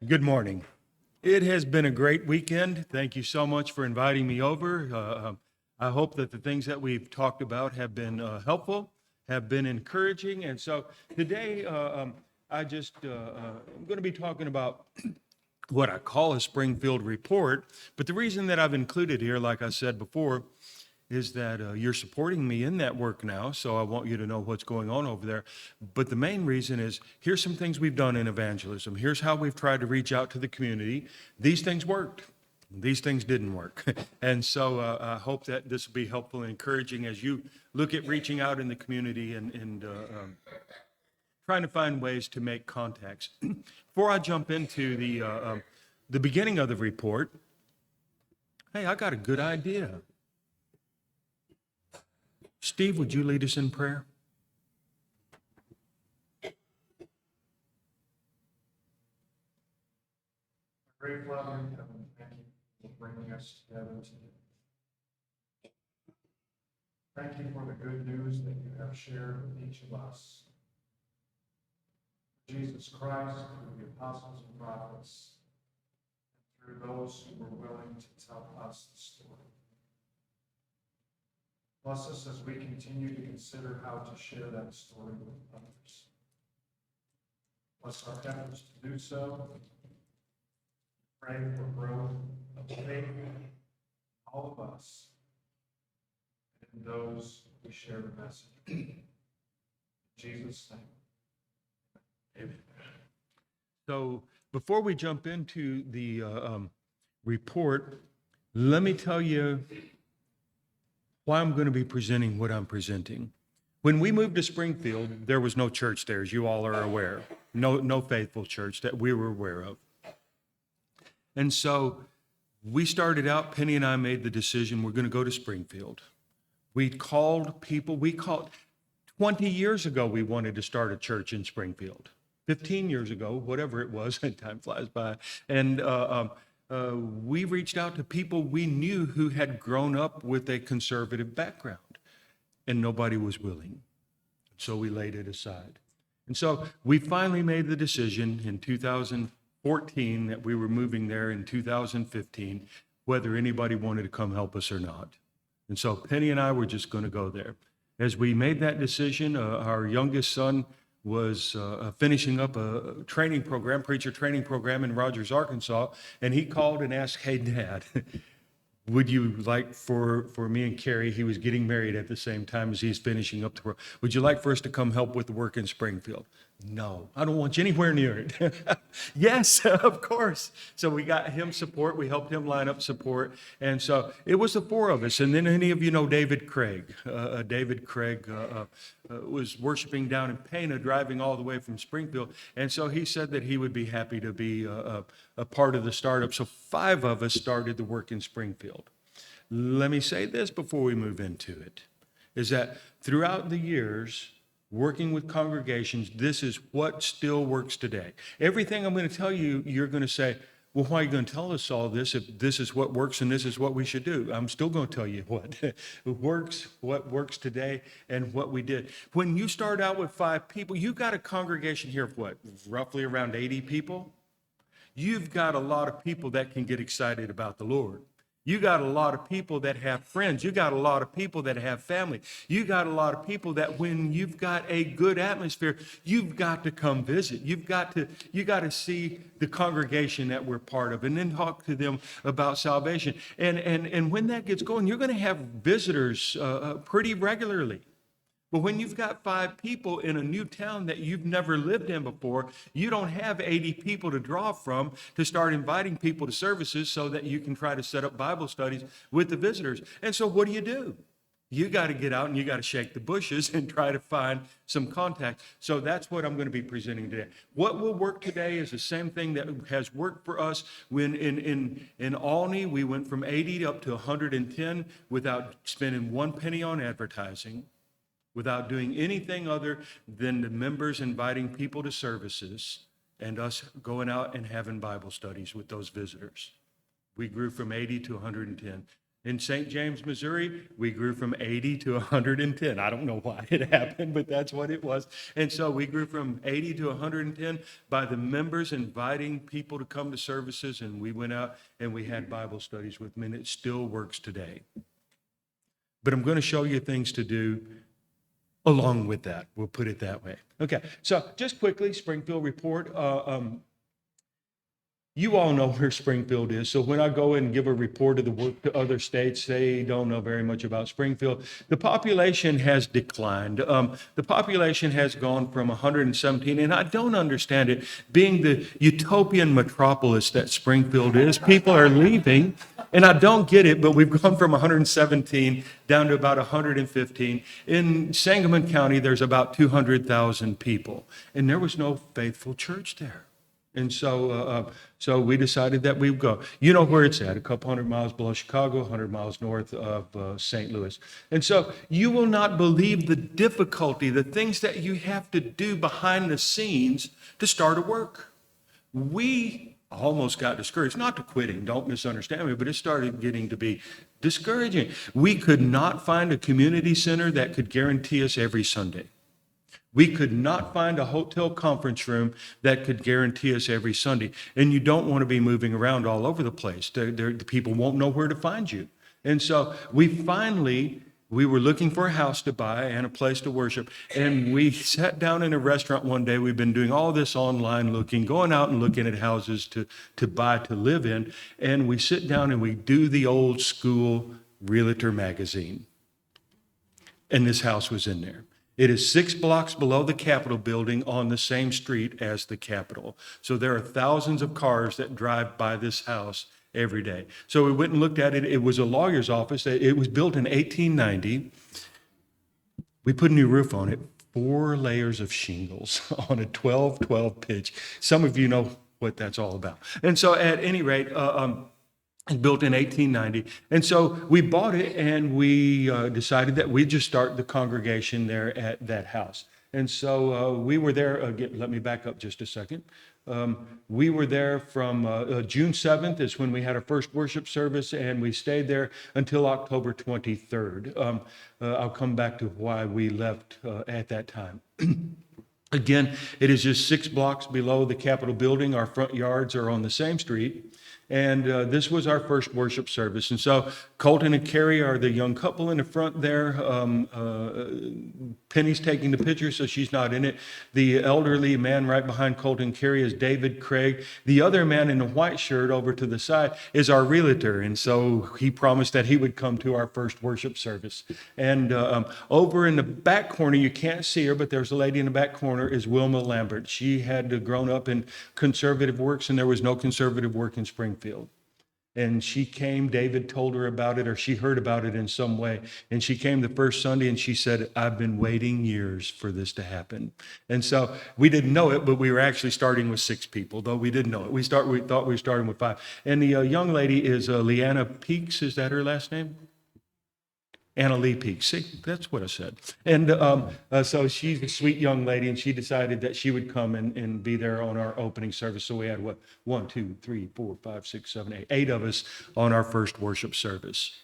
Good morning. It has been a great weekend. Thank you so much for inviting me over. I hope that the things that we've talked about have been helpful, have been encouraging. And so today, I'm going to be talking about what I call a Springfield report. But the reason that I've included here, like I said before, is that you're supporting me in that work now, so I want you to know what's going on over there. But the main reason is here's some things we've done in evangelism. Here's how we've tried to reach out to the community. These things worked. These things didn't work. And so I hope that this will be helpful and encouraging as you look at reaching out in the community and trying to find ways to make contacts. Before I jump into the beginning of the report, hey, I got a good idea. Steve, would you lead us in prayer? Great Father in heaven, thank you for bringing us together today. Thank you for the good news that you have shared with each of us. Jesus Christ, through the apostles and prophets, and through those who were willing to tell us the story. Bless us as we continue to consider how to share that story with others. Bless our efforts to do so. Pray for growth of faith in all of us and in those who share the message. In Jesus' name. Amen. So before we jump into the report, let me tell you why I'm going to be presenting what I'm presenting. When we moved to Springfield, there was no church there, as you all are aware. No faithful church that we were aware of. And so we started out, Penny and I made the decision, we're going to go to Springfield. We called 20 years ago, we wanted to start a church in Springfield. 15 years ago, whatever it was, time flies by. And we reached out to people we knew who had grown up with a conservative background, and nobody was willing. So we laid it aside. And so we finally made the decision in 2014 that we were moving there in 2015, whether anybody wanted to come help us or not. And so Penny and I were just going to go there. As we made that decision, our youngest son was finishing up a preacher training program in Rogers, Arkansas, and he called and asked, "Hey, Dad, would you like for me and Carrie," he was getting married at the same time as he's finishing up the work, "would you like for us to come help with the work in Springfield?" "No, I don't want you anywhere near it." "Yes, of course." So we got him support. We helped him line up support. And so it was the four of us. And then any of you know David Craig. David Craig was worshiping down in Pana, driving all the way from Springfield. And so he said that he would be happy to be a part of the startup. So 5 of us started the work in Springfield. Let me say this before we move into it, is that throughout the years, working with congregations, this is what still works today. Everything I'm going to tell you, you're going to say, "Well, why are you going to tell us all this if this is what works and this is what we should do?" I'm still going to tell you what works today and what we did. When you start out with 5 people, you've got a congregation here of what, roughly around 80 people? You've got a lot of people that can get excited about the Lord. You got a lot of people that have friends. You got a lot of people that have family. You got a lot of people that when you've got a good atmosphere, you've got to come visit. You got to see the congregation that we're part of and then talk to them about salvation. And when that gets going, you're going to have visitors pretty regularly. But when you've got 5 people in a new town that you've never lived in before, you don't have 80 people to draw from to start inviting people to services so that you can try to set up Bible studies with the visitors. And so what do? You got to get out and you got to shake the bushes and try to find some contact. So that's what I'm going to be presenting today. What will work today is the same thing that has worked for us when in Albany, we went from 80 up to 110 without spending 1 penny on advertising, without doing anything other than the members inviting people to services and us going out and having Bible studies with those visitors. We grew from 80 to 110. In St. James, Missouri, we grew from 80 to 110. I don't know why it happened, but that's what it was. And so we grew from 80 to 110 by the members inviting people to come to services, and we went out and we had Bible studies with them, and it still works today. But I'm going to show you things to do along with that. We'll put it that way. Okay, so just quickly, Springfield report. You all know where Springfield is, so when I go and give a report of the work to other states, they don't know very much about Springfield. The population has declined. The population has gone from 117, and I don't understand it. Being the utopian metropolis that Springfield is, people are leaving, and I don't get it, but we've gone from 117 down to about 115. In Sangamon County, there's about 200,000 people, and there was no faithful church there. And so we decided that we would go. You know where it's at, a couple hundred miles below Chicago, 100 miles north of St. Louis. And so you will not believe the difficulty, the things that you have to do behind the scenes to start a work. We almost got discouraged, not to quitting, don't misunderstand me, but it started getting to be discouraging. We could not find a community center that could guarantee us every Sunday. We could not find a hotel conference room that could guarantee us every Sunday. And you don't want to be moving around all over the place. The people won't know where to find you. And so we were looking for a house to buy and a place to worship. And we sat down in a restaurant one day. We've been doing all this online looking, going out and looking at houses to buy, to live in. And we sit down and we do the old school realtor magazine. And this house was in there. It is 6 blocks below the Capitol building on the same street as the Capitol. So there are thousands of cars that drive by this house every day. So we went and looked at it. It was a lawyer's office. It was built in 1890. We put a new roof on it, 4 layers of shingles on a 12-12 pitch. Some of you know what that's all about. And so at any rate, built in 1890. And so we bought it and we decided that we'd just start the congregation there at that house. And so we were there, let me back up just a second. We were there from June 7th is when we had our first worship service, and we stayed there until October 23rd. I'll come back to why we left at that time. Again, it is just 6 blocks below the Capitol building. Our front yards are on the same street. And this was our first worship service. And so Colton and Carrie are the young couple in the front there. Penny's taking the picture, so she's not in it. The elderly man right behind Colton and Carrie is David Craig. The other man in the white shirt over to the side is our realtor. And so he promised that he would come to our first worship service. And over in the back corner, you can't see her, but there's a lady in the back corner, is Wilma Lambert. She had grown up in conservative works, and there was no conservative work in Springfield. And she came, David told her about it, or she heard about it in some way. And she came the first Sunday and she said, I've been waiting years for this to happen. And so we didn't know it, but we were actually starting with 6 people, though we didn't know it. We thought we were starting with 5. And the young lady is Leanna Peaks. Is that her last name? Anna Lee Peaks. See, that's what I said. And so she's a sweet young lady, and she decided that she would come and be there on our opening service. So we had, 1, 2, 3, 4, 5, 6, 7, 8, 8 of us on our first worship service.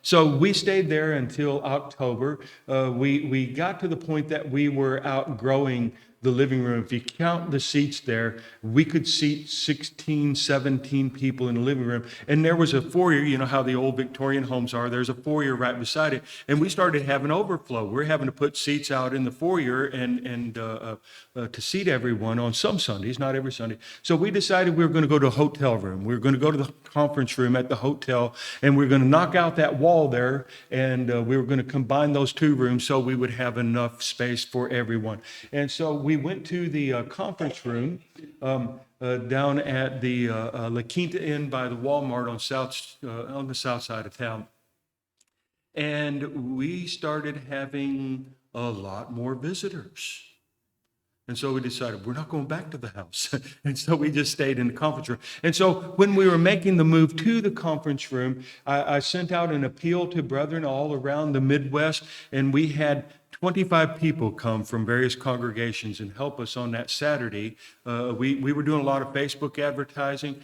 So we stayed there until October. We got to the point that we were outgrowing the living room. If you count the seats there, we could seat 16, 17 people in the living room. And there was a foyer, you know how the old Victorian homes are, there's a foyer right beside it. And we started having overflow. We're having to put seats out in the foyer and to seat everyone on some Sundays, not every Sunday. So we decided we were going to go to a hotel room. We were going to go to the conference room at the hotel, and we were going to knock out that wall there, and we were going to combine those 2 rooms so we would have enough space for everyone. And so we went to the conference room down at the La Quinta Inn by the Walmart on the south side of town. And we started having a lot more visitors. And so we decided we're not going back to the house. And so we just stayed in the conference room. And so when we were making the move to the conference room, I sent out an appeal to brethren all around the Midwest, and we had 25 people come from various congregations and help us on that Saturday. We were doing a lot of Facebook advertising.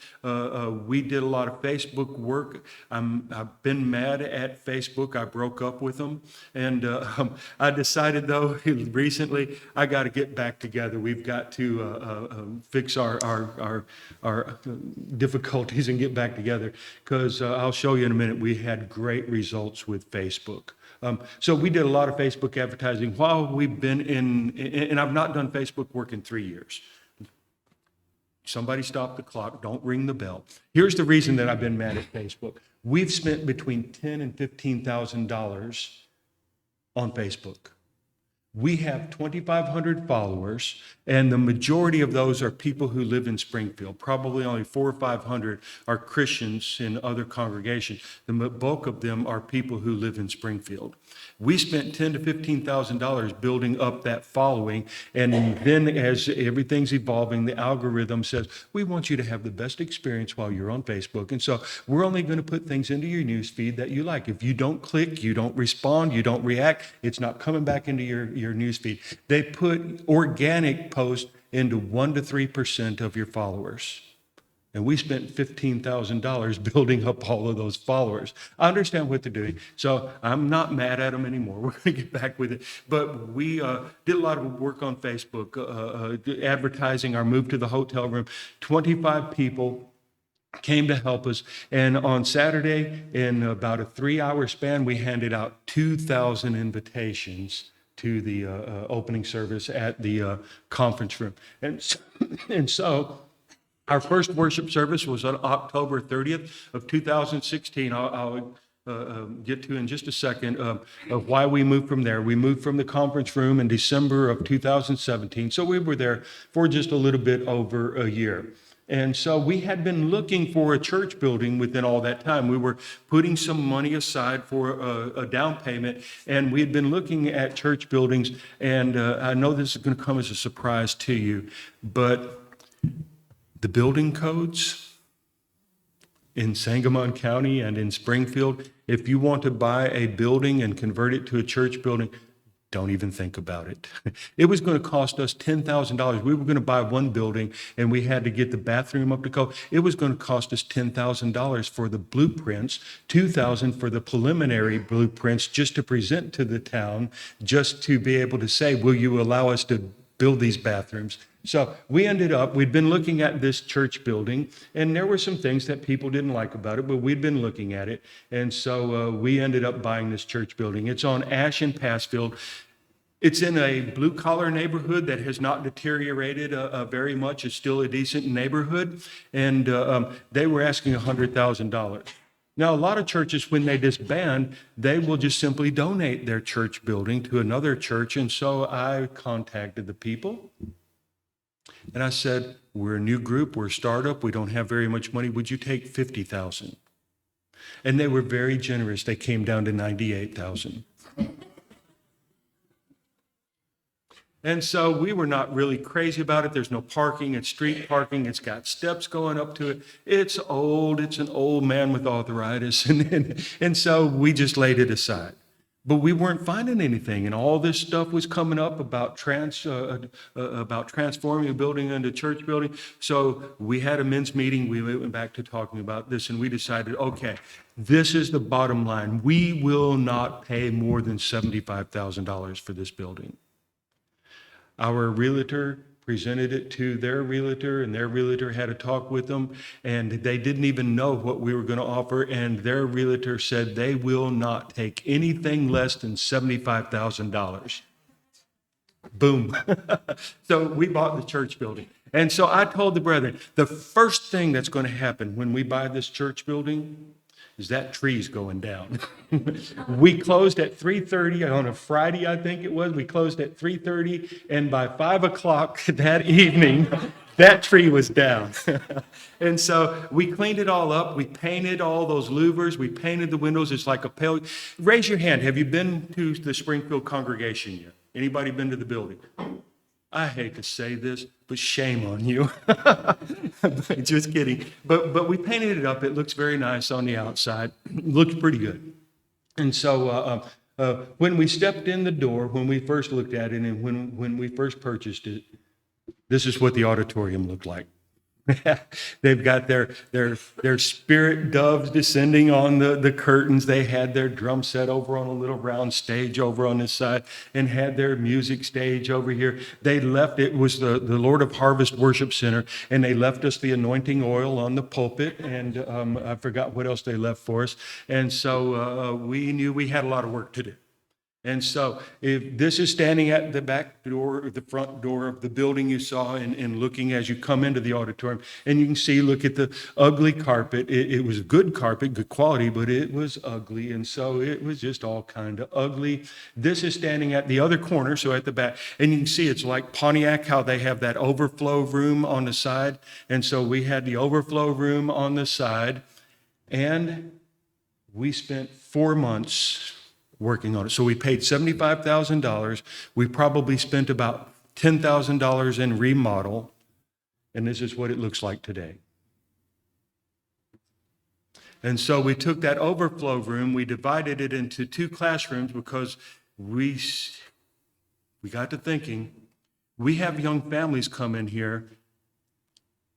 We did a lot of Facebook work. I've been mad at Facebook. I broke up with them. And I decided, though, recently, I got to get back together. We've got to fix our difficulties and get back together, because I'll show you in a minute, we had great results with Facebook. So we did a lot of Facebook advertising while we've been and I've not done Facebook work in 3 years. Somebody stop the clock, don't ring the bell. Here's the reason that I've been mad at Facebook. We've spent between $10,000 and $15,000 on Facebook. We have 2,500 followers, and the majority of those are people who live in Springfield. Probably only 400 or 500 are Christians in other congregations. The bulk of them are people who live in Springfield. We spent $10,000 to $15,000 building up that following, and then as everything's evolving, the algorithm says, we want you to have the best experience while you're on Facebook, and so we're only going to put things into your news feed that you like. If you don't click, you don't respond, you don't react, it's not coming back into your news feed. They put organic posts into 1% to 3% of your followers. And we spent $15,000 building up all of those followers. I understand what they're doing, so I'm not mad at them anymore. We're going to get back with it. But we did a lot of work on Facebook, advertising our move to the hotel room. 25 people came to help us. And on Saturday, in about a 3-hour span, we handed out 2,000 invitations to the opening service at the conference room. And so our first worship service was on October 30th of 2016. I'll get to in just a second of why we moved from there. We moved from the conference room in December of 2017. So we were there for just a little bit over a year. And so we had been looking for a church building within all that time. We were putting some money aside for a down payment, and we had been looking at church buildings. And I know this is going to come as a surprise to you, but the building codes in Sangamon County and in Springfield, if you want to buy a building and convert it to a church building, don't even think about it. It was going to cost us $10,000. We were going to buy one building, and we had to get the bathroom up to code. It was going to cost us $10,000 for the blueprints, $2,000 for the preliminary blueprints just to present to the town, just to be able to say, will you allow us to build these bathrooms? So we'd been looking at this church building, and there were some things that people didn't like about it, but we'd been looking at it. And so we ended up buying this church building. It's on Ash and Passfield. It's in a blue-collar neighborhood that has not deteriorated very much. It's still a decent neighborhood, and they were asking $100,000. Now, a lot of churches, when they disband, they will just simply donate their church building to another church, and so I contacted the people. And I said, we're a new group, we're a startup, we don't have very much money. Would you take $50,000? And they were very generous. They came down to $98,000. And so we were not really crazy about it. There's no parking, it's street parking, it's got steps going up to it. It's old, it's an old man with arthritis. And so we just laid it aside. But we weren't finding anything, and all this stuff was coming up about transforming a building into a church building. So we had a men's meeting. We went back to talking about this, and we decided, okay, this is the bottom line. We will not pay more than $75,000 for this building. Our realtor presented it to their realtor, and their realtor had a talk with them, and they didn't even know what we were going to offer, and their realtor said they will not take anything less than $75,000. Boom. So we bought the church building. And so I told the brethren, the first thing that's going to happen when we buy this church building is that tree's going down. We closed at 3:30 on a Friday, I think it was. We closed at 3:30, and by 5 o'clock that evening, that tree was down. And so we cleaned it all up. We painted all those louvers. We painted the windows. It's like a pale. Raise your hand. Have you been to the Springfield congregation yet? Anybody been to the building? I hate to say this, but shame on you. Just kidding. But we painted it up. It looks very nice on the outside. It looks pretty good. And so When we stepped in the door, when we first looked at it, and when we first purchased it, this is what the auditorium looked like. They've got their spirit doves descending on the curtains. They had their drum set over on a little round stage over on this side and had their music stage over here. They left, it was the Lord of Harvest Worship Center, and they left us the anointing oil on the pulpit, and I forgot what else they left for us. And so we knew we had a lot of work to do. And so if this is standing at the back door, or the front door of the building you saw, and looking as you come into the auditorium, and you can see, look at the ugly carpet. It was good carpet, good quality, but it was ugly. And so it was just all kind of ugly. This is standing at the other corner, so at the back. And you can see it's like Pontiac, how they have that overflow room on the side. And so we had the overflow room on the side. And we spent 4 months working on it. So we paid $75,000. We probably spent about $10,000 in remodel, and this is what it looks like today. And so we took that overflow room, we divided it into 2 classrooms because we got to thinking, we have young families come in here.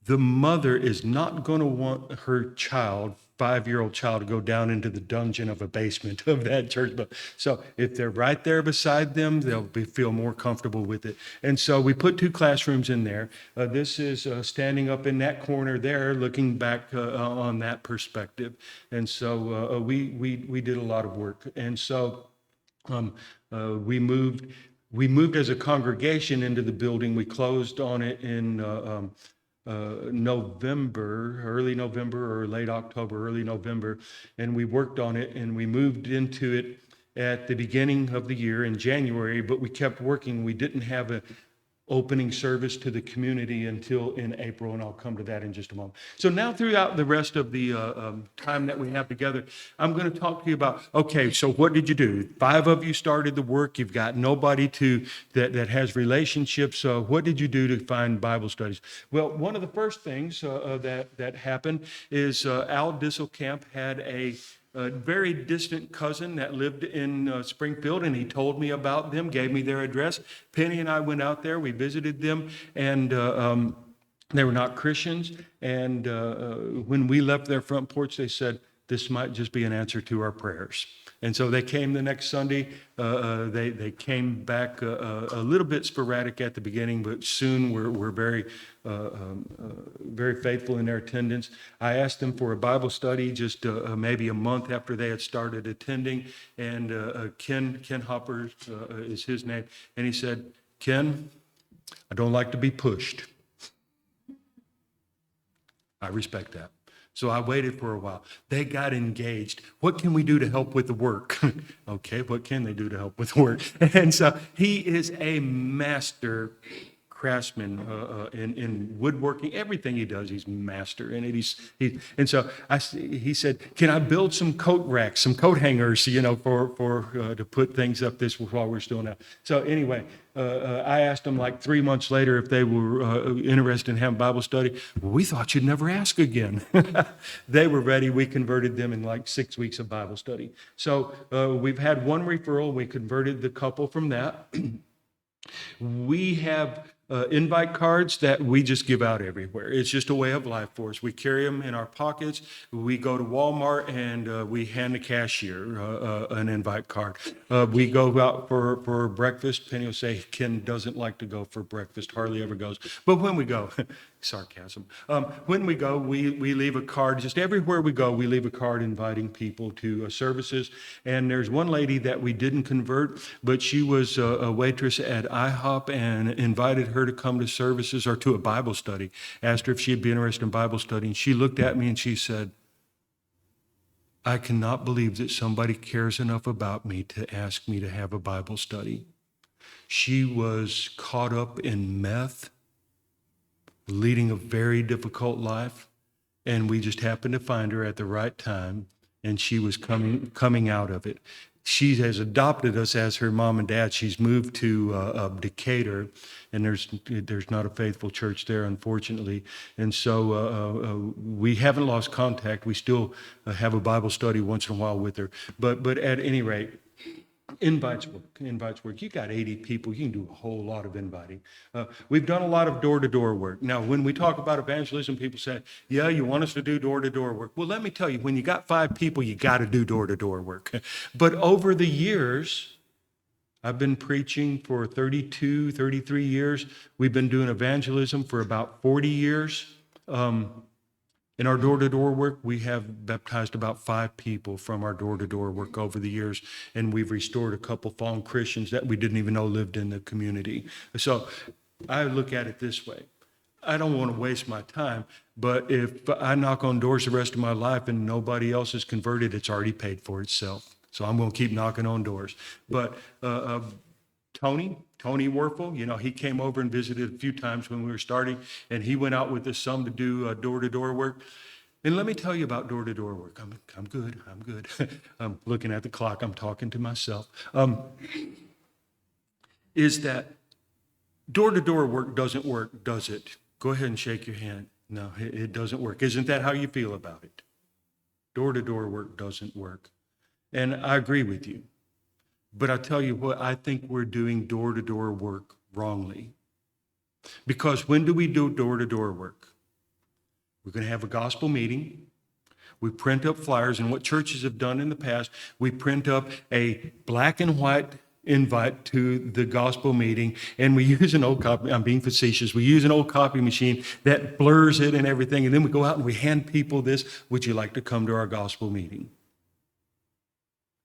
The mother is not going to want her child, 5-year-old child, to go down into the dungeon of a basement of that church. So if they're right there beside them, they'll feel more comfortable with it. And so we put 2 classrooms in there. This is standing up in that corner there, looking back on that perspective. And so we did a lot of work. And so we moved as a congregation into the building. We closed on it in November, early November or late October, early November, and we worked on it, and we moved into it at the beginning of the year in January, but we kept working. We didn't have a opening service to the community until in April, and I'll come to that in just a moment. So now throughout the rest of the time that we have together, I'm going to talk to you about, okay, so what did you do? 5 of you started the work. You've got nobody that has relationships. What did you do to find Bible studies? Well, one of the first things that happened is Al Disselkamp had a very distant cousin that lived in Springfield, and he told me about them, gave me their address. Penny and I went out there, we visited them, and they were not Christians. And when we left their front porch, they said, this might just be an answer to our prayers. And so they came the next Sunday. They came back a little bit sporadic at the beginning, but soon were very, very faithful in their attendance. I asked them for a Bible study just maybe a month after they had started attending. And Ken Hopper is his name. And he said, Ken, I don't like to be pushed. I respect that. So I waited for a while. They got engaged. What can we do to help with the work? Okay, what can they do to help with the work? And so he is a master craftsman in woodworking. Everything he does, he's master in it. And so he said, "Can I build some coat racks, some coat hangers, for to put things up this while we're still now?" So anyway, I asked them like 3 months later if they were interested in having Bible study. Well, we thought you'd never ask again. They were ready. We converted them in like 6 weeks of Bible study. So we've had one referral. We converted the couple from that. We have invite cards that we just give out everywhere. It's just a way of life for us. We carry them in our pockets. We go to Walmart and we hand the cashier an invite card. We go out for breakfast. Penny will say Ken doesn't like to go for breakfast, hardly ever goes. But when we go, sarcasm. When we go, we leave a card. Just everywhere we go, we leave a card inviting people to services. And there's one lady that we didn't convert, but she was a waitress at IHOP and invited her to come to services or to a Bible study. Asked her if she'd be interested in Bible study. And she looked at me and she said, I cannot believe that somebody cares enough about me to ask me to have a Bible study. She was caught up in meth, leading a very difficult life, and we just happened to find her at the right time, and she was coming out of it. She has adopted us as her mom and dad. She's moved to Decatur, and there's not a faithful church there, unfortunately. And so we haven't lost contact. We still have a Bible study once in a while with her. But at any rate, Invites work, invites work. You got 80 people, you can do a whole lot of inviting. We've done a lot of door-to-door work. Now, when we talk about evangelism, people say, yeah, you want us to do door-to-door work. Well, let me tell you, when you got 5 people, you got to do door-to-door work. But over the years, I've been preaching for 32, 33 years. We've been doing evangelism for about 40 years. In our door-to-door work, we have baptized about 5 people from our door-to-door work over the years, and we've restored a couple fallen Christians that we didn't even know lived in the community. So I look at it this way. I don't want to waste my time, but if I knock on doors the rest of my life and nobody else is converted, it's already paid for itself. So I'm going to keep knocking on doors. But Tony Werfel, he came over and visited a few times when we were starting, and he went out with his son to do door-to-door work. And let me tell you about door-to-door work. I'm good. I'm looking at the clock. I'm talking to myself. Is that door-to-door work doesn't work, does it? Go ahead and shake your hand. No, it doesn't work. Isn't that how you feel about it? Door-to-door work doesn't work. And I agree with you. But I tell you what, I think we're doing door-to-door work wrongly. Because when do we do door-to-door work? We're going to have a gospel meeting. We print up flyers, and what churches have done in the past, we print up a black and white invite to the gospel meeting, and we use an old copy, I'm being facetious, we use an old copy machine that blurs it and everything, and then we go out and we hand people this, would you like to come to our gospel meeting?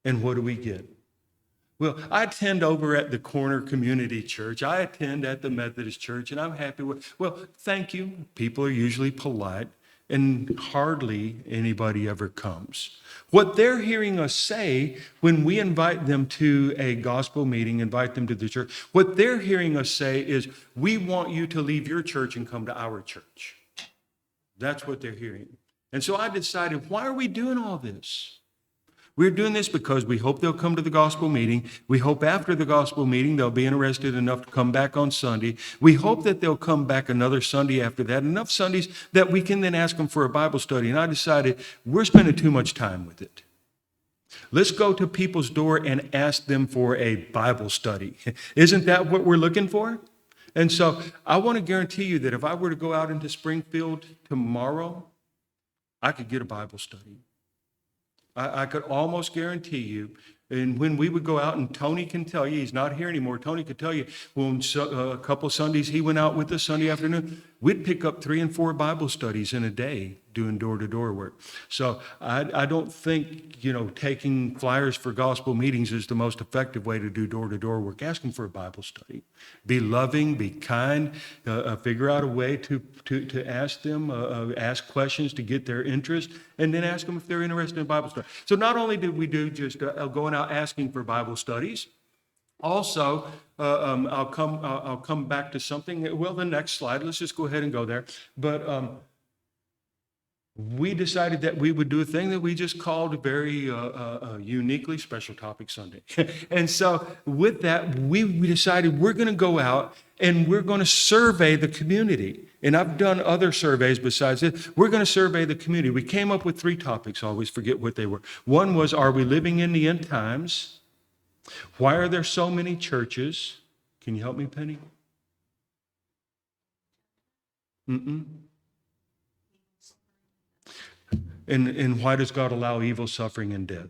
And what do we get? Well, I attend over at the Corner Community Church. I attend at the Methodist Church, and I'm happy with, well, thank you. People are usually polite, and hardly anybody ever comes. What they're hearing us say when we invite them to a gospel meeting, invite them to the church, what they're hearing us say is, we want you to leave your church and come to our church. That's what they're hearing. And so I decided, why are we doing all this? We're doing this because we hope they'll come to the gospel meeting. We hope after the gospel meeting they'll be interested enough to come back on Sunday. We hope that they'll come back another Sunday after that, enough Sundays that we can then ask them for a Bible study. And I decided we're spending too much time with it. Let's go to people's door and ask them for a Bible study. Isn't that what we're looking for? And so I want to guarantee you that if I were to go out into Springfield tomorrow, I could get a Bible study. I could almost guarantee you, and when we would go out, and Tony can tell you, he's not here anymore, Tony could tell you, when a couple Sundays he went out with us Sunday afternoon, we'd pick up 3 and 4 Bible studies in a day doing door-to-door work. So I don't think, taking flyers for gospel meetings is the most effective way to do door-to-door work. Ask them for a Bible study. Be loving, be kind, figure out a way to ask them, ask questions to get their interest, and then ask them if they're interested in Bible study. So not only did we do just going out asking for Bible studies, also, I'll come back to something. Well, the next slide, let's just go ahead and go there. But we decided that we would do a thing that we just called very uniquely Special Topic Sunday. And so with that, we decided we're going to go out and we're going to survey the community. And I've done other surveys besides this. We're going to survey the community. We came up with 3 topics. I always forget what they were. One was, are we living in the end times? Why are there so many churches? Can you help me, Penny? And why does God allow evil, suffering, and death?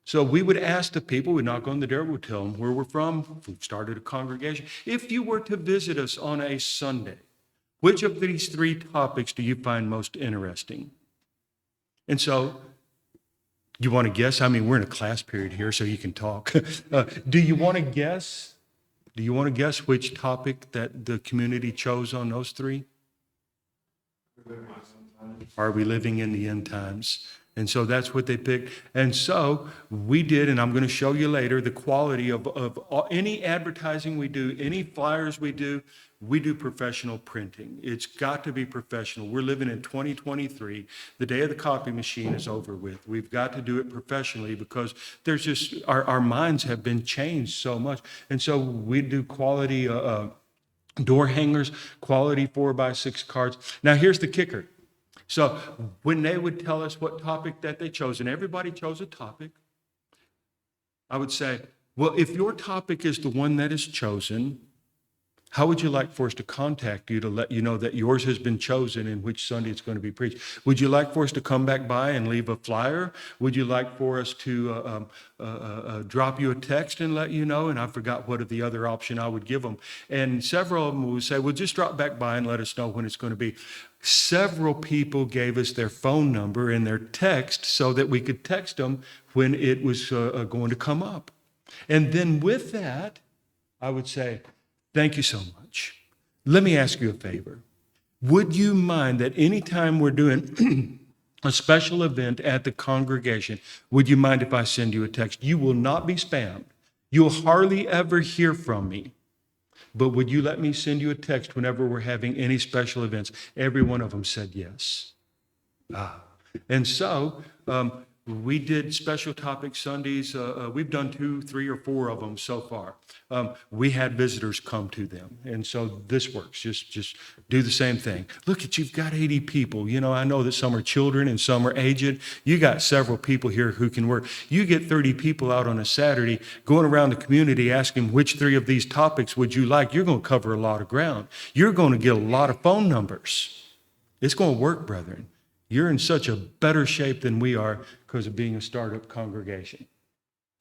So we would ask the people, we'd knock on the door, we'd tell them where we're from. We've started a congregation. If you were to visit us on a Sunday, which of these 3 topics do you find most interesting? And so, you want to guess? I mean, we're in a class period here, so you can talk. Do you want to guess? Do you want to guess which topic that the community chose on those 3? Are we living in the end times? And so that's what they picked. And so we did, and I'm going to show you later, the quality of any advertising we do, any flyers we do professional printing. It's got to be professional. We're living in 2023. The day of the copy machine is over with. We've got to do it professionally because there's just, our minds have been changed so much. And so we do quality door hangers, quality 4x6 cards. Now here's the kicker. So when they would tell us what topic that they chose, and everybody chose a topic, I would say, Well, if your topic is the one that is chosen, how would you like for us to contact you to let you know that yours has been chosen and which Sunday it's going to be preached? Would you like for us to come back by and leave a flyer? Would you like for us to drop you a text and let you know? And I forgot what the other option I would give them. And several of them would say, well, just drop back by and let us know when it's going to be. Several people gave us their phone number and their text so that we could text them when it was going to come up. And then with that, I would say, thank you so much. Let me ask you a favor. Would you mind that anytime we're doing a special event at the congregation, would you mind if I send you a text? You will not be spammed. You'll hardly ever hear from me. But would you let me send you a text whenever we're having any special events? Every one of them said yes. And so we did special topic Sundays. We've done 2, 3, or 4 of them so far. We had visitors come to them. And so this works. Just do the same thing. Look at, you've got 80 people. You know, I know that some are children and some are aged. You got several people here who can work. You get 30 people out on a Saturday going around the community asking which 3 of these topics would you like. You're going to cover a lot of ground. You're going to get a lot of phone numbers. It's going to work, brethren. You're in such a better shape than we are because of being a startup congregation.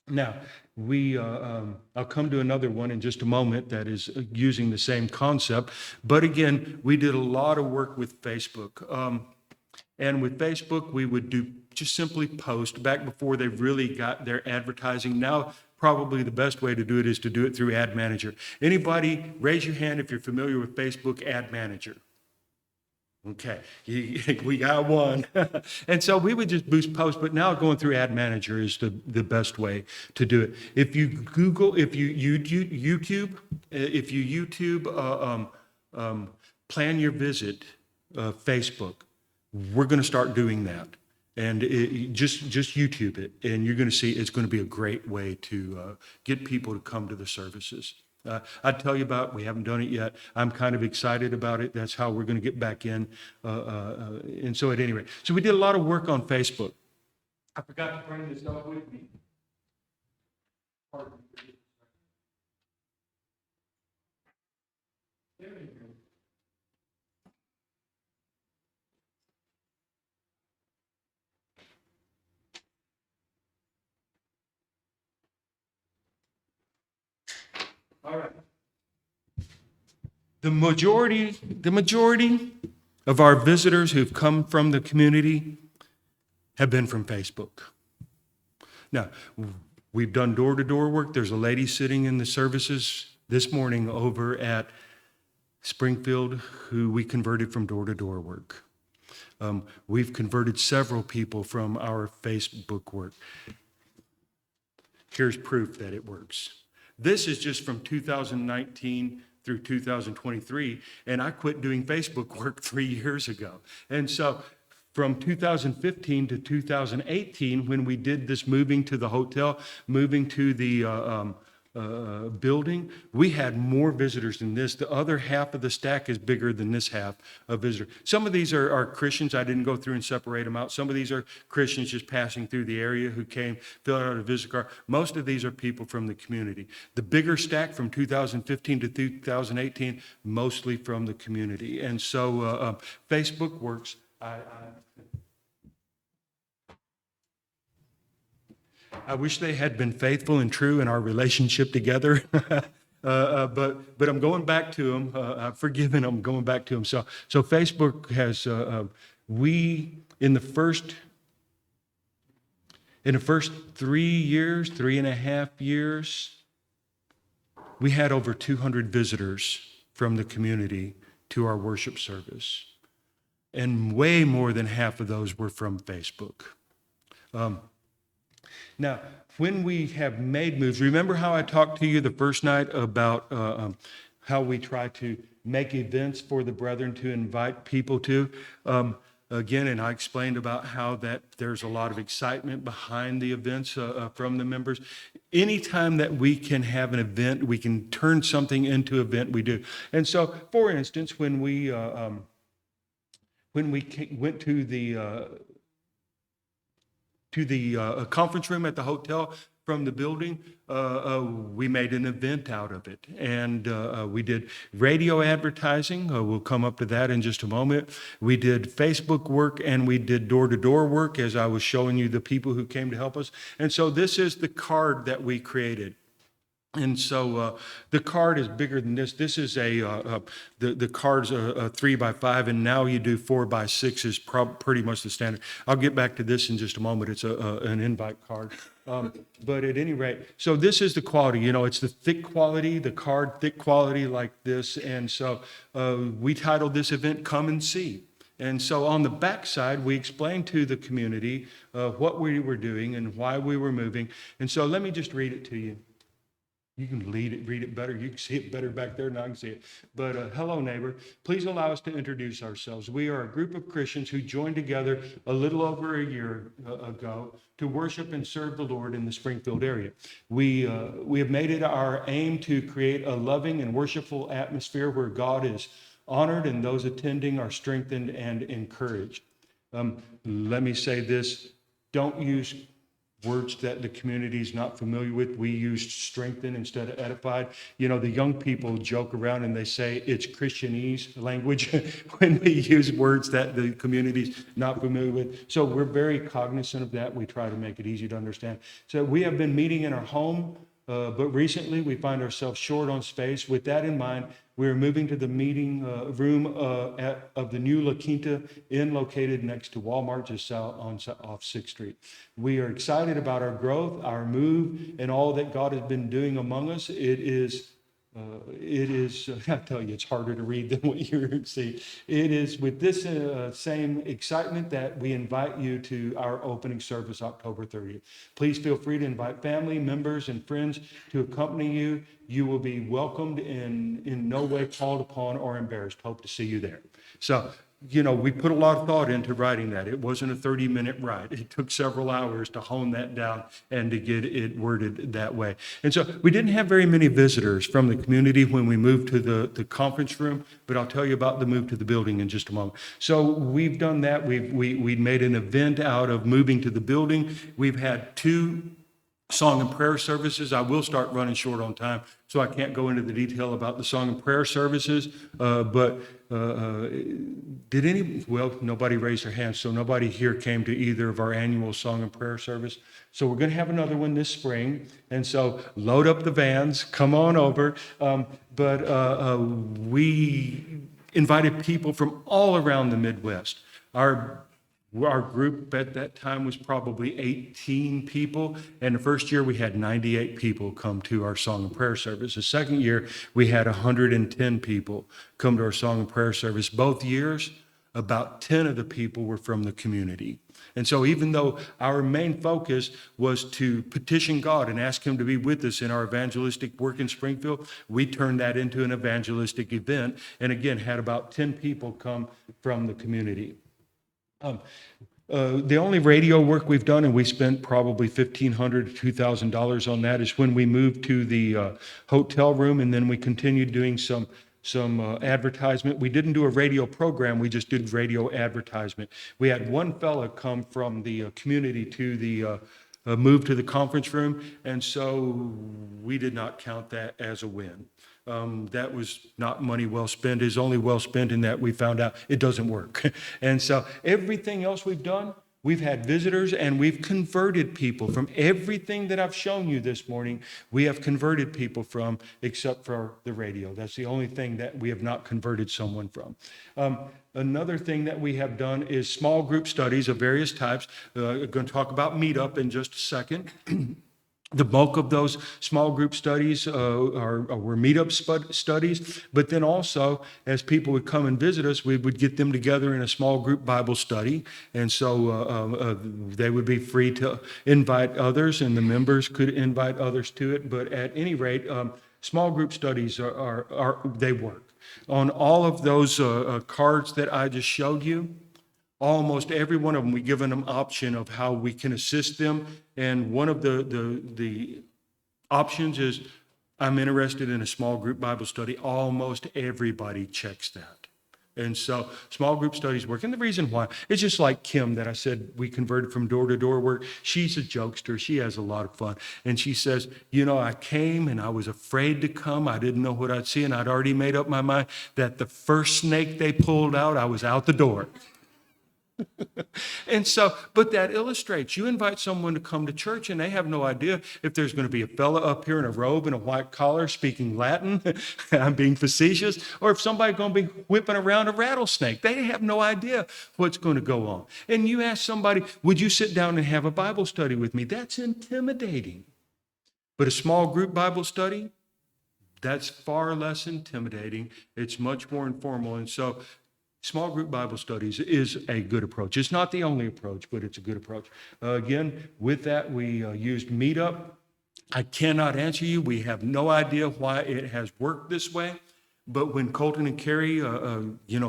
Now, I'll come to another one in just a moment that is using the same concept. But again, we did a lot of work with Facebook. And with Facebook, we would do just simply post back before they really got their advertising. Now, probably the best way to do it is to do it through Ad Manager. Anybody, raise your hand if you're familiar with Facebook Ad Manager. Okay, we got one. And so we would just boost posts, but now going through Ad Manager is the best way to do it. If you Google, if you YouTube, plan your visit, Facebook, we're going to start doing that. And just YouTube it, and you're going to see it's going to be a great way to get people to come to the services. I'd tell you about, we haven't done it yet. I'm kind of excited about it. That's how we're going to get back in. And so at any rate, so we did a lot of work on Facebook. I forgot to bring this up with me. Pardon me. There we go. All right. The majority of our visitors who've come from the community have been from Facebook. Now, we've done door-to-door work. There's a lady sitting in the services this morning over at Springfield who we converted from door-to-door work. We've converted several people from our Facebook work. Here's proof that it works. This is just from 2019 through 2023, and I quit doing Facebook work 3 years ago. And so from 2015 to 2018, when we did this moving to the hotel, moving to the building, we had more visitors than this. The other half of the stack is bigger than this half of visitors. Some of these are Christians. I didn't go through and separate them out. Some of these are Christians just passing through the area who came, filled out a visit card. Most of these are people from the community. The bigger stack from 2015 to 2018, mostly from the community. And so Facebook works. I wish they had been faithful and true in our relationship together, but I'm going back to them. I've forgiven them. I'm going back to them. So Facebook has in the first 3 years, 3.5 years, we had over 200 visitors from the community to our worship service, and way more than half of those were from Facebook. Now, when we have made moves, remember how I talked to you the first night about how we try to make events for the brethren to invite people to? Again, and I explained about how that there's a lot of excitement behind the events from the members. Anytime that we can have an event, we can turn something into an event, we do. And so, for instance, when we went to the conference room at the hotel from the building, we made an event out of it. And we did radio advertising. We'll come up to that in just a moment. We did Facebook work and we did door-to-door work, as I was showing you the people who came to help us. And so this is the card that we created. And so the card is bigger than this. This is the card's a 3x5, and now you do 4x6 is pretty much the standard. I'll get back to this in just a moment. It's an invite card. But at any rate, so this is the quality. You know, it's the thick quality, the card thick quality like this. And so we titled this event, Come and See. And so on the back side, we explained to the community what we were doing and why we were moving. And so let me just read it to you. You can read it better. You can see it better back there than I can see it. But hello, neighbor. Please allow us to introduce ourselves. We are a group of Christians who joined together a little over a year ago to worship and serve the Lord in the Springfield area. We have made it our aim to create a loving and worshipful atmosphere where God is honored and those attending are strengthened and encouraged. Let me say this. Don't use words that the community is not familiar with. We used strengthen instead of edified. You know, the young people joke around and they say it's Christianese language when we use words that the community's not familiar with. So we're very cognizant of that. We try to make it easy to understand. So we have been meeting in our home, but recently we find ourselves short on space. With that in mind, we're moving to the meeting room of the new La Quinta Inn located next to Walmart just off 6th Street. We are excited about our growth, our move, and all that God has been doing among us. It is, I tell you, it's harder to read than what you see. It is with this same excitement that we invite you to our opening service October 30th. Please feel free to invite family, members, and friends to accompany you. You will be welcomed and in no way called upon or embarrassed. Hope to see you there. So, you know, we put a lot of thought into writing that. It wasn't a 30-minute write. It took several hours to hone that down and to get it worded that way. And so we didn't have very many visitors from the community when we moved to the conference room, but I'll tell you about the move to the building in just a moment. So we've done that. We made an event out of moving to the building. We've had 2 song and prayer services. I will start running short on time, so I can't go into the detail about the song and prayer services. But nobody raised their hand, so nobody here came to either of our annual song and prayer service. So we're going to have another one this spring. And so load up the vans, come on over. But we invited people from all around the Midwest. Our group at that time was probably 18 people, and the first year we had 98 people come to our song and prayer service. The second year we had 110 people come to our song and prayer service. Both years, about 10 of the people were from the community. And so even though our main focus was to petition God and ask him to be with us in our evangelistic work in Springfield, we turned that into an evangelistic event, and again had about 10 people come from the community. The only radio work we've done, and we spent probably $1,500 to $2,000 on that, is when we moved to the hotel room, and then we continued doing some advertisement. We didn't do a radio program, we just did radio advertisement. We had one fella come from the community to the move to the conference room, and so we did not count that as a win. That was not money well spent. It's only well spent in that we found out it doesn't work. And so everything else we've done, we've had visitors and we've converted people from everything that I've shown you this morning. We have converted people from, except for the radio. That's the only thing that we have not converted someone from. Another thing that we have done is small group studies of various types. I'm going to talk about Meetup in just a second. The bulk of those small group studies were meetup studies, but then also as people would come and visit us, we would get them together in a small group Bible study. And so they would be free to invite others and the members could invite others to it. But at any rate, small group studies they work. On all of those cards that I just showed you, almost every one of them, we've given them option of how we can assist them. And one of the options is, I'm interested in a small group Bible study. Almost everybody checks that. And so small group studies work. And the reason why, it's just like Kim that I said we converted from door to door work. She's a jokester. She has a lot of fun. And she says, I came and I was afraid to come. I didn't know what I'd see. And I'd already made up my mind that the first snake they pulled out, I was out the door. And so, but that illustrates, you invite someone to come to church and they have no idea if there's going to be a fella up here in a robe and a white collar speaking Latin, I'm being facetious, or if somebody's going to be whipping around a rattlesnake. They have no idea what's going to go on. And you ask somebody, would you sit down and have a Bible study with me? That's intimidating. But a small group Bible study, that's far less intimidating. It's much more informal. And so small group Bible studies is a good approach. It's not the only approach, but it's a good approach. Again, with that, we used Meetup. I cannot answer you. We have no idea why it has worked this way. But when Colton and Carrie,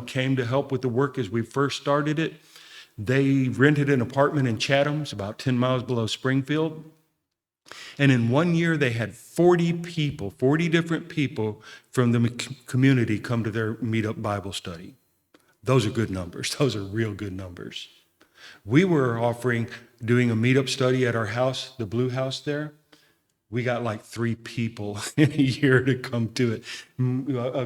came to help with the work as we first started it, they rented an apartment in Chatham, it's about 10 miles below Springfield. And in 1 year, they had 40 different people from the community come to their Meetup Bible study. Those are good numbers. Those are real good numbers. We were doing a meetup study at our house, the Blue House there. We got like 3 people in a year to come to it.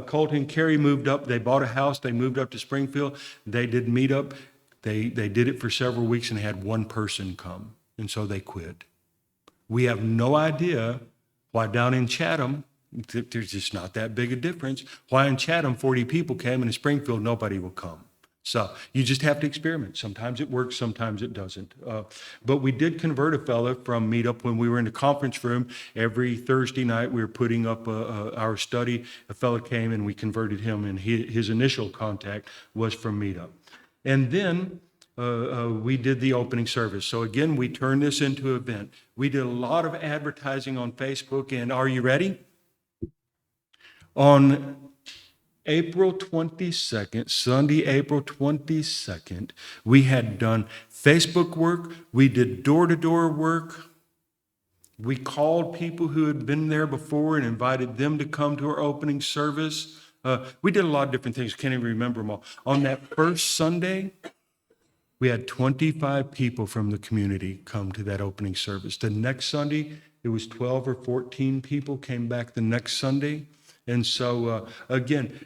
Colton and Carrie moved up. They bought a house. They moved up to Springfield. They did meetup. They did it for several weeks and had 1 person come. And so they quit. We have no idea why down in Chatham, there's just not that big a difference. Why in Chatham 40 people came and in Springfield nobody will come. So you just have to experiment. Sometimes it works, sometimes it doesn't. But we did convert a fella from Meetup when we were in the conference room. Every Thursday night we were putting up our study. A fella came and we converted him, and his initial contact was from Meetup. And then we did the opening service. So again, we turned this into an event. We did a lot of advertising on Facebook, and are you ready? On April 22nd, Sunday, April 22nd, we had done Facebook work. We did door-to-door work. We called people who had been there before and invited them to come to our opening service. We did a lot of different things. Can't even remember them all. On that first Sunday, we had 25 people from the community come to that opening service. The next Sunday, it was 12 or 14 people came back the next Sunday. And so, again,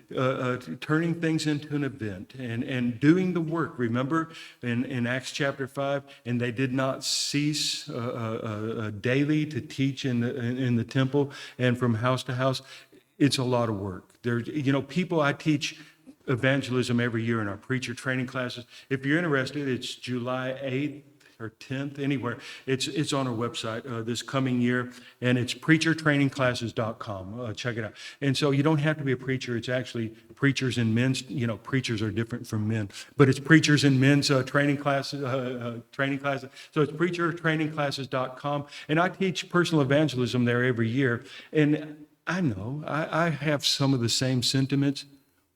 turning things into an event and doing the work. Remember in Acts chapter 5, and they did not cease daily to teach in the temple and from house to house. It's a lot of work. I teach evangelism every year in our preacher training classes. If you're interested, it's July 8th. Or 10th, anywhere. It's on our website this coming year, and it's preachertrainingclasses.com. Check it out. And so you don't have to be a preacher. It's actually preachers and men's. Preachers are different from men, but it's preachers and men's training classes. So it's preachertrainingclasses.com, and I teach personal evangelism there every year. And I know I have some of the same sentiments.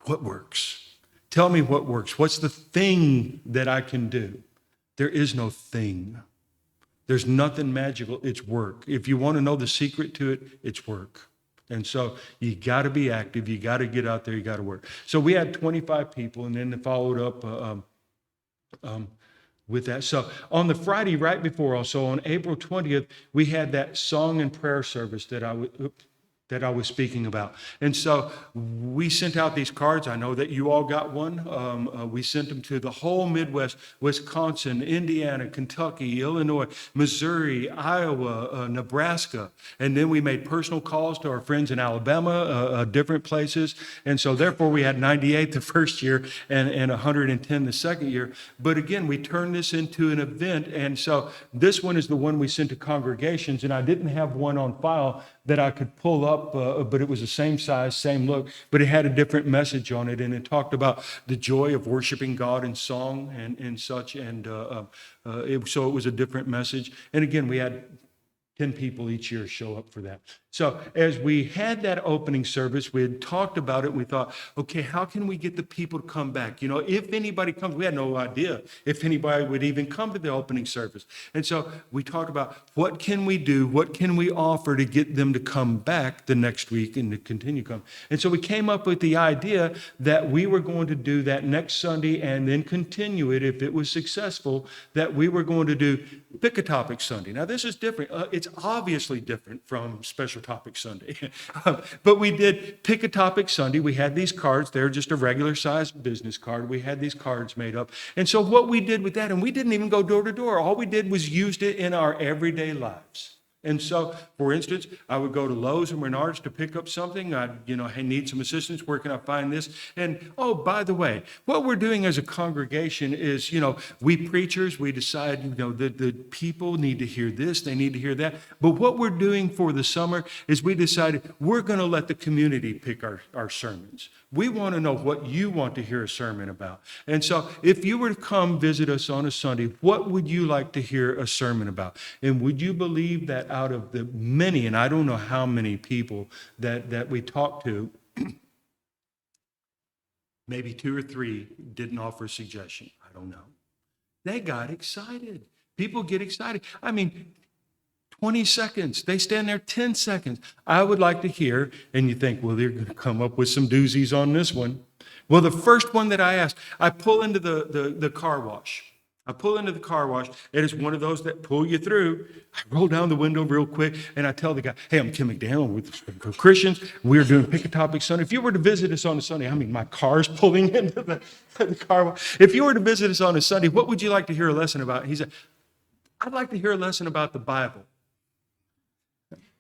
What works? Tell me what works. What's the thing that I can do? There is no thing. There's nothing magical. It's work. If you want to know the secret to it, it's work. And so you got to be active. You got to get out there. You got to work. So we had 25 people, and then they followed up with that. So on the Friday right before, also on April 20th, we had that song and prayer service that I was speaking about. And so we sent out these cards. I know that you all got one. We sent them to the whole Midwest, Wisconsin, Indiana, Kentucky, Illinois, Missouri, Iowa, Nebraska. And then we made personal calls to our friends in Alabama, different places. And so therefore we had 98 the first year and 110 the second year. But again, we turned this into an event. And so this one is the one we sent to congregations. And I didn't have one on file that I could pull up, but it was the same size, same look, but it had a different message on it, and it talked about the joy of worshiping God in song and such, and so it was a different message. And again, we had 10 people each year show up for that. So as we had that opening service, we had talked about it. We thought, okay, how can we get the people to come back? If anybody comes, we had no idea if anybody would even come to the opening service. And so we talked about what can we do? What can we offer to get them to come back the next week and to continue coming? And so we came up with the idea that we were going to do that next Sunday and then continue it if it was successful, that we were going to do Pick a Topic Sunday. Now, this is different. It's obviously different from Special Topic Sunday. But we did Pick a Topic Sunday. We had these cards. They're just a regular sized business card. We had these cards made up. And so what we did with that, and we didn't even go door to door. All we did was used it in our everyday lives. And so, for instance, I would go to Lowe's and Menards to pick up something. I need some assistance. Where can I find this? And, oh, by the way, what we're doing as a congregation is, we preachers, we decide, the people need to hear this, they need to hear that. But what we're doing for the summer is we decided we're going to let the community pick our sermons. We want to know what you want to hear a sermon about. And so if you were to come visit us on a Sunday, what would you like to hear a sermon about? And would you believe that out of the many, and I don't know how many people that we talked to, maybe 2 or 3 didn't offer a suggestion. I don't know. They got excited. People get excited. 20 seconds. They stand there 10 seconds. I would like to hear, and you think, well, they're going to come up with some doozies on this one. Well, the first one that I asked, I pull into the car wash. I pull into the car wash. It is one of those that pull you through. I roll down the window real quick, and I tell the guy, hey, I'm Kim McDaniel with Christians. We're doing Pick a Topic Sunday. If you were to visit us on a Sunday, my car's pulling into the car wash. If you were to visit us on a Sunday, what would you like to hear a lesson about? He said, I'd like to hear a lesson about the Bible.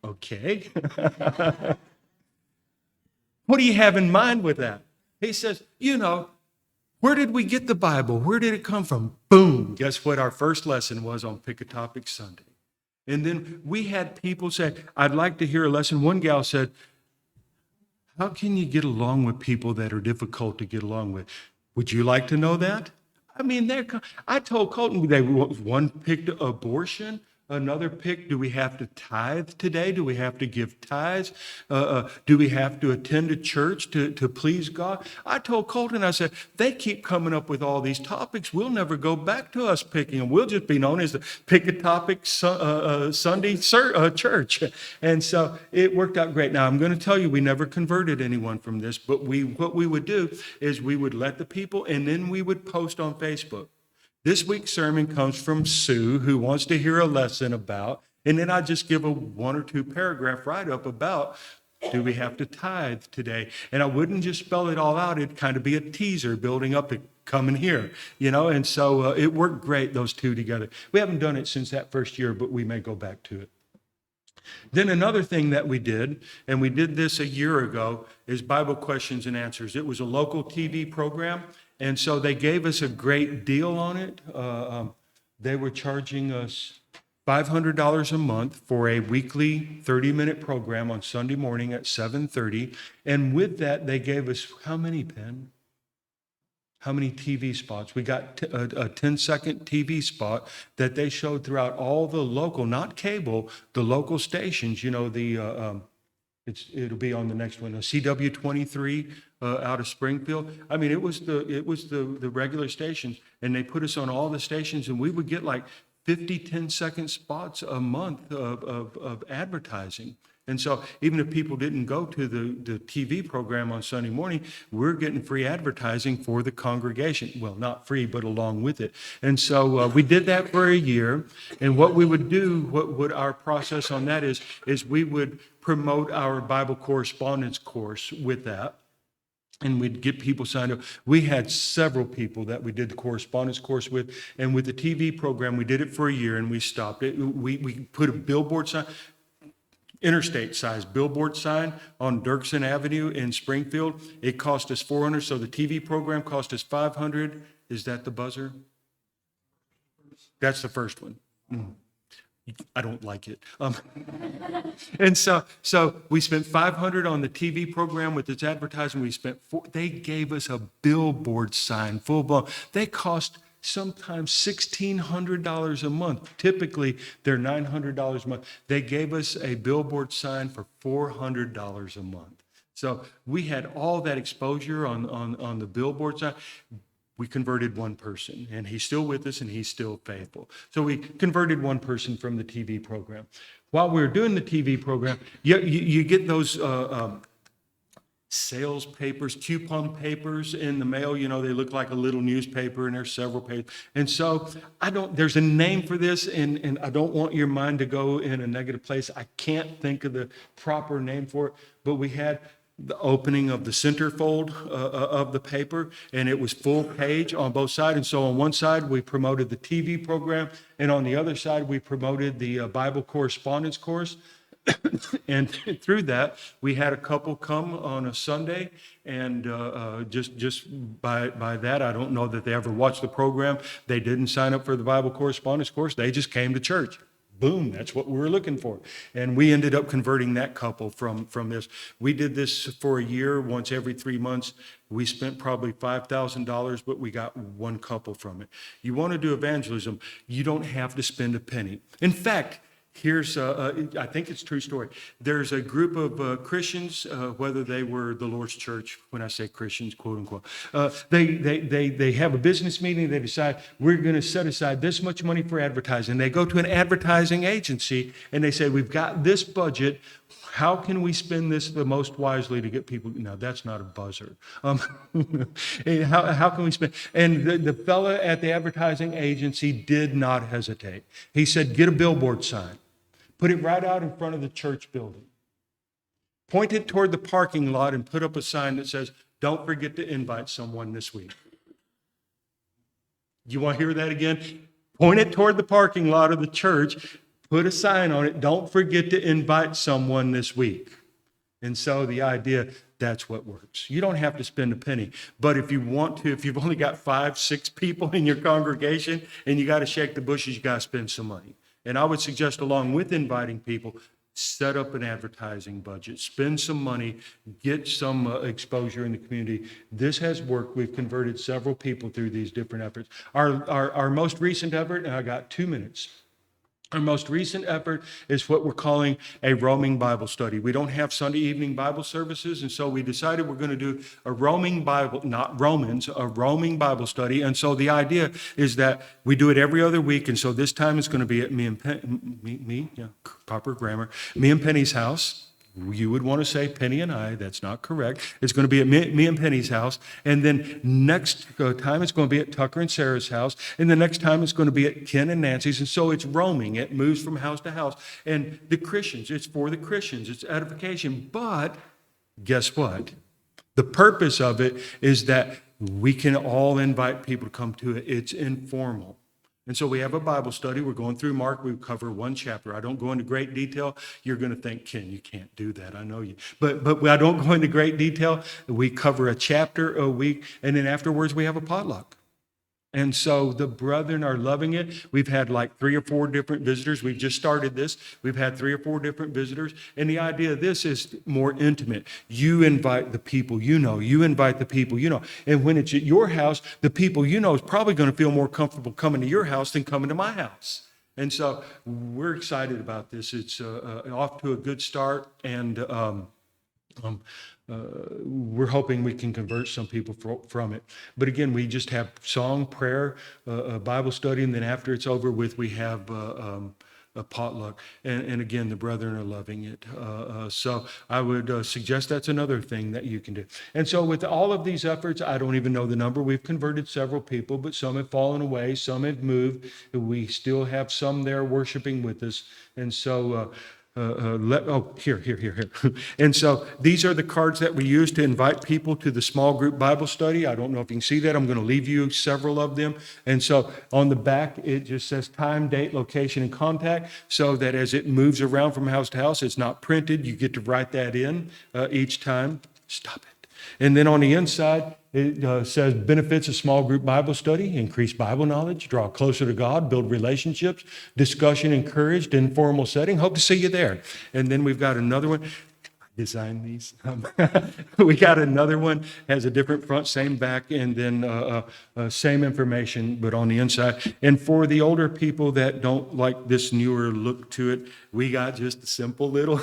Okay. What do you have in mind with that? He says, where did we get the Bible? Where did it come from? Boom. Guess what our first lesson was on Pick a Topic Sunday? And then we had people say, I'd like to hear a lesson. One gal said, how can you get along with people that are difficult to get along with? Would you like to know that? I told Colton, one picked abortion. Another pick, do we have to tithe today? Do we have to give tithes? Do we have to attend a church to please God? I told Colton, I said, they keep coming up with all these topics. We'll never go back to us picking them. We'll just be known as the Pick a Topic Sunday church. And so it worked out great. Now, I'm going to tell you, we never converted anyone from this, but what we would do is we would let the people, and then we would post on Facebook. This week's sermon comes from Sue, who wants to hear a lesson about, and then I just give a 1 or 2 paragraph write-up about, do we have to tithe today? And I wouldn't just spell it all out. It'd kind of be a teaser building up to coming here, and so it worked great, those two together. We haven't done it since that first year, but we may go back to it. Then another thing that we did, and we did this a year ago, is Bible questions and answers. It was a local TV program. And so they gave us a great deal on it. They were charging us $500 a month for a weekly 30-minute program on Sunday morning at 7:30. And with that, they gave us how many, Penn? How many TV spots? We got a 10-second TV spot that they showed throughout all the local, not cable, the local stations. It'll be on the next one. CW23 out of Springfield. It was the regular stations, and they put us on all the stations, and we would get like 50 10-second spots a month of advertising. And so even if people didn't go to the TV program on Sunday morning, we're getting free advertising for the congregation. Well, not free, but along with it. And so we did that for a year. And what we would do, what would our process on that is we would promote our Bible correspondence course with that. And we'd get people signed up. We had several people that we did the correspondence course with. And with the TV program, we did it for a year and we stopped it. We put a billboard sign, interstate-sized billboard sign on Dirksen Avenue in Springfield. It cost us $400, so the TV program cost us $500. Is that the buzzer? That's the first one. I don't like it. And so we spent $500 on the TV program with its advertising. They gave us a billboard sign, full blown. They cost sometimes $1,600 a month. Typically, they're $900 a month. They gave us a billboard sign for $400 a month. So we had all that exposure on the billboard sign. We converted one person, and he's still with us, and he's still faithful. So we converted one person from the TV program. While we were doing the TV program, you get those sales papers, coupon papers in the mail. You know, they look like a little newspaper, and there's several pages. And so there's a name for this, and I don't want your mind to go in a negative place. I can't think of the proper name for it, but we had the opening of the centerfold of the paper, and it was full page on both sides. And so on one side, we promoted the TV program, and on the other side, we promoted the Bible correspondence course. And through that, we had a couple come on a Sunday, and just by that, I don't know that they ever watched the program. They didn't sign up for the Bible correspondence course. They just came to church. Boom, that's what we were looking for. And we ended up converting that couple from this. We did this for a year, once every 3 months. We spent probably $5,000, but we got one couple from it. You want to do evangelism, you don't have to spend a penny. In fact, here's, I think it's a true story. There's a group of Christians, whether they were the Lord's church, when I say Christians, quote unquote, they have a business meeting. They decide we're going to set aside this much money for advertising. They go to an advertising agency and they say, we've got this budget. How can we spend this the most wisely to get people? No, that's not a buzzer. How can we spend? And the fella at the advertising agency did not hesitate. He said, get a billboard sign. Put it right out in front of the church building. Point it toward the parking lot and put up a sign that says, don't forget to invite someone this week. You want to hear that again? Point it toward the parking lot of the church. Put a sign on it. Don't forget to invite someone this week. And so the idea, that's what works. You don't have to spend a penny. But if you want to, if you've only got 5, 6 people in your congregation and you got to shake the bushes, you got to spend some money. And I would suggest, along with inviting people, set up an advertising budget, spend some money, get some exposure in the community. This has worked. We've converted several people through these different efforts. Our most recent effort, and I got 2 minutes. Our most recent effort is what we're calling a roaming Bible study. We don't have Sunday evening Bible services, and so we decided we're going to do a roaming Bible, not Romans, a roaming Bible study. And so the idea is that we do it every other week, and so this time it's going to be at me and proper grammar, me and Penny's house. You would want to say Penny and I. That's not correct. It's going to be at me and Penny's house. And then next time it's going to be at Tucker and Sarah's house. And the next time it's going to be at Ken and Nancy's. And so it's roaming. It moves from house to house. And the Christians, it's for the Christians. It's edification. But guess what? The purpose of it is that we can all invite people to come to it. It's informal. And so we have a Bible study. We're going through Mark. We cover one chapter. I don't go into great detail. You're going to think, Ken, you can't do that. I know you. But I don't go into great detail. We cover a chapter a week. And then afterwards, we have a potluck. And so the brethren are loving it. We've had like 3 or 4 different visitors. We've just started this. We've had 3 or 4 different visitors. And the idea of this is more intimate. You invite the people you know. You invite the people you know. And when it's at your house, the people you know is probably going to feel more comfortable coming to your house than coming to my house. And so we're excited about this. It's off to a good start. And we're hoping we can convert some people from it. But again, we just have song, prayer, Bible study, and then after it's over with, we have a potluck. And again, the brethren are loving it. So I would suggest that's another thing that you can do. And so with all of these efforts, I don't even know the number. We've converted several people, but some have fallen away. Some have moved. We still have some there worshiping with us. And so here. And so these are the cards that we use to invite people to the small group Bible study. I don't know if you can see that. I'm going to leave you several of them. And so on the back, it just says time, date, location, and contact, so that as it moves around from house to house, it's not printed. You get to write that in each time. Stop it. And then on the inside, it says benefits of small group Bible study, increase Bible knowledge, draw closer to God, build relationships, discussion encouraged, informal setting. Hope to see you there. And then we've got another one. design these. We got another one, has a different front, same back, and then same information, but on the inside. And for the older people that don't like this newer look to it, we got just a simple little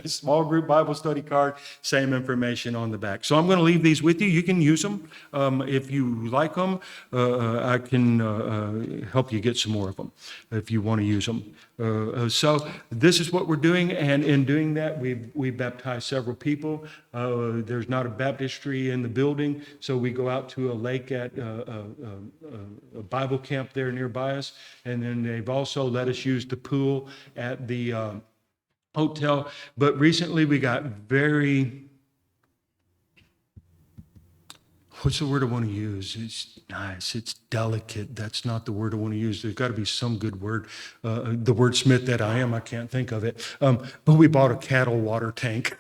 small group Bible study card, same information on the back. So I'm going to leave these with you. You can use them. If you like them, I can help you get some more of them if you want to use them. So this is what we're doing, and in doing that, we baptize several people. There's not a baptistry in the building, so we go out to a lake at a Bible camp there nearby us, and then they've also let us use the pool at the hotel. But recently we got very, what's the word I want to use? It's nice. It's delicate. That's not the word I want to use. There's got to be some good word. The wordsmith that I am, I can't think of it. But we bought a cattle water tank.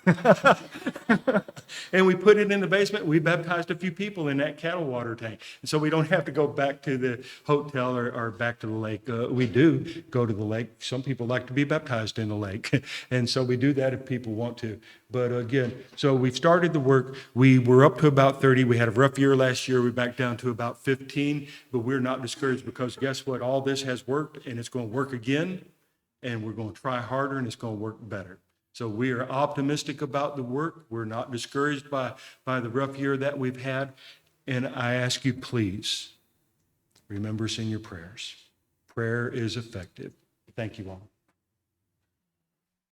And we put it in the basement. We baptized a few people in that cattle water tank. And so we don't have to go back to the hotel or back to the lake. We do go to the lake. Some people like to be baptized in the lake. And so we do that if people want to. But again, so we've started the work. We were up to about 30. We had a rough year last year. We're back down to about 15. But we're not discouraged because guess what? All this has worked, and it's going to work again. And we're going to try harder, and it's going to work better. So we are optimistic about the work. We're not discouraged by the rough year that we've had. And I ask you, please, remember us in your prayers. Prayer is effective. Thank you all.